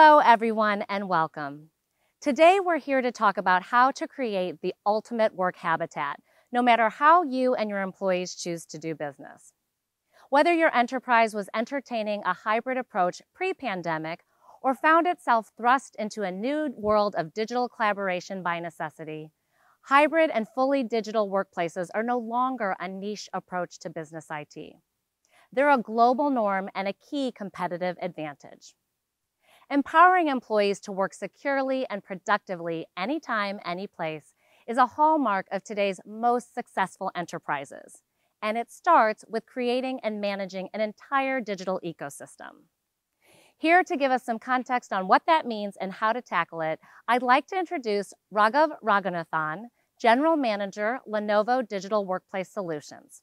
Hello, everyone, and welcome. Today, we're here to talk about how to create the ultimate work habitat, no matter how you and your employees choose to do business. Whether your enterprise was entertaining a hybrid approach pre-pandemic or found itself thrust into a new world of digital collaboration by necessity, hybrid and fully digital workplaces are no longer a niche approach to business IT. They're a global norm and a key competitive advantage. Empowering employees to work securely and productively anytime, any place is a hallmark of today's most successful enterprises. And it starts with creating and managing an entire digital ecosystem. Here to give us some context on what that means and how to tackle it, I'd like to introduce Raghav Raghunathan, General Manager, Lenovo Digital Workplace Solutions.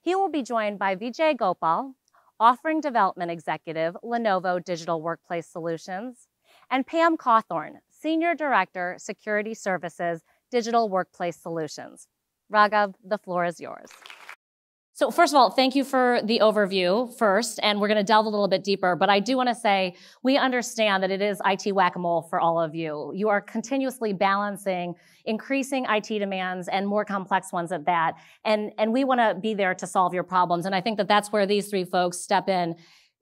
He will be joined by Vijay Gopal, Offering Development Executive, Lenovo Digital Workplace Solutions, and Pam Cawthorn, Senior Director, Security Services, Digital Workplace Solutions. Raghav, the floor is yours. So first of all, thank you for the overview first, and we're going to delve a little bit deeper, but I do want to say we understand that it is IT whack-a-mole for all of you. You are continuously balancing increasing IT demands and more complex ones at that, and we want to be there to solve your problems, and I think that that's where these three folks step in,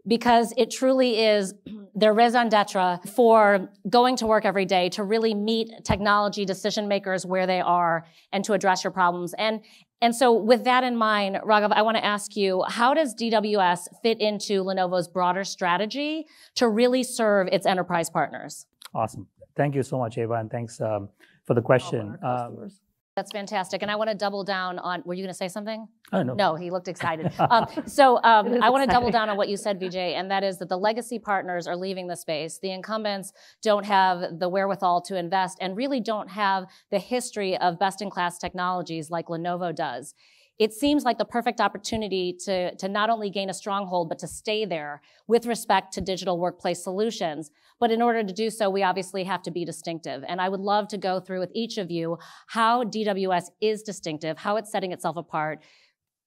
because it truly is their raison d'etre for going to work every day to really meet technology decision makers where they are and to address your problems. And so with that in mind, Raghav, I want to ask you, how does DWS fit into Lenovo's broader strategy to really serve its enterprise partners? Awesome. Thank you so much, Eva, and thanks for the question. That's fantastic. And I want to double down on, were you going to say something? Oh, no. No, he looked excited. I want to double down on what you said, Vijay, and that is that the legacy partners are leaving the space. The incumbents don't have the wherewithal to invest and really don't have the history of best-in-class technologies like Lenovo does. It seems like the perfect opportunity to not only gain a stronghold, but to stay there with respect to digital workplace solutions. But in order to do so, we obviously have to be distinctive. And I would love to go through with each of you how DWS is distinctive, how it's setting itself apart.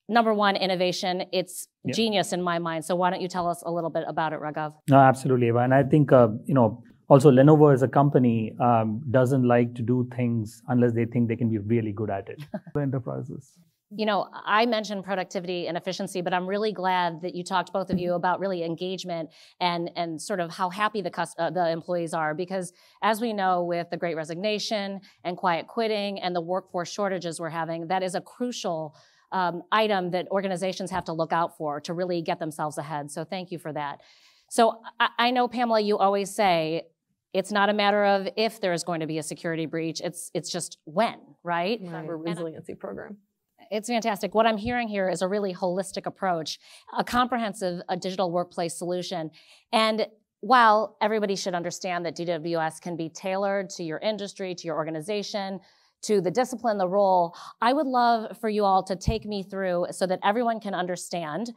Number one, innovation. It's genius in my mind. So why don't you tell us a little bit about it, Raghav? No, absolutely, Eva. And I think, also Lenovo as a company doesn't like to do things unless they think they can be really good at it. For enterprises. You know, I mentioned productivity and efficiency, but I'm really glad that you talked, both of you, about really engagement and sort of how happy the employees are. Because as we know, with the Great Resignation and quiet quitting and the workforce shortages we're having, that is a crucial item that organizations have to look out for to really get themselves ahead. So thank you for that. So I know, Pamela, you always say, it's not a matter of if there is going to be a security breach, it's just when, right? Cyber resiliency program. It's fantastic. What I'm hearing here is a really holistic approach, a comprehensive digital workplace solution. And while everybody should understand that DWS can be tailored to your industry, to your organization, to the discipline, the role, I would love for you all to take me through so that everyone can understand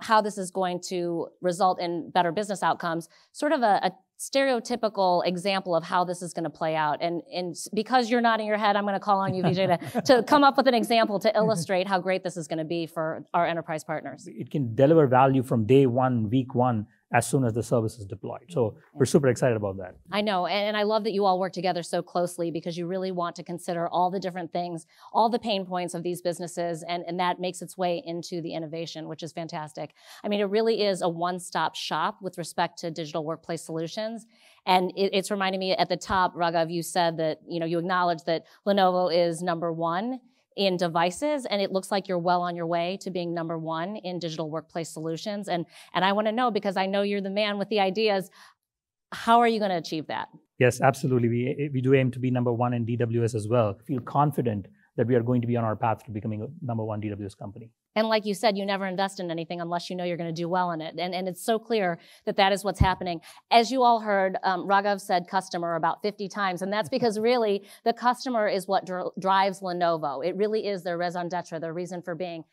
how this is going to result in better business outcomes, sort of a stereotypical example of how this is going to play out. And because you're nodding your head, I'm going to call on you, Vijay, to come up with an example to illustrate how great this is going to be for our enterprise partners. It can deliver value from day one, week one, as soon as the service is deployed. So we're super excited about that. I know, and I love that you all work together so closely because you really want to consider all the different things, all the pain points of these businesses, and that makes its way into the innovation, which is fantastic. I mean, it really is a one-stop shop with respect to digital workplace solutions. And it's reminding me at the top, Raghav, you said that, you acknowledge that Lenovo is number one in devices, and it looks like you're well on your way to being number one in digital workplace solutions. And I want to know, because I know you're the man with the ideas, how are you going to achieve that? Yes, absolutely. We do aim to be number one in DWS as well. Feel confident that we are going to be on our path to becoming a number one DWS company. And like you said, you never invest in anything unless you know you're going to do well in it. And it's so clear that that is what's happening. As you all heard, Raghav said customer about 50 times. And that's because really the customer is what drives Lenovo. It really is their raison d'etre, their reason for being.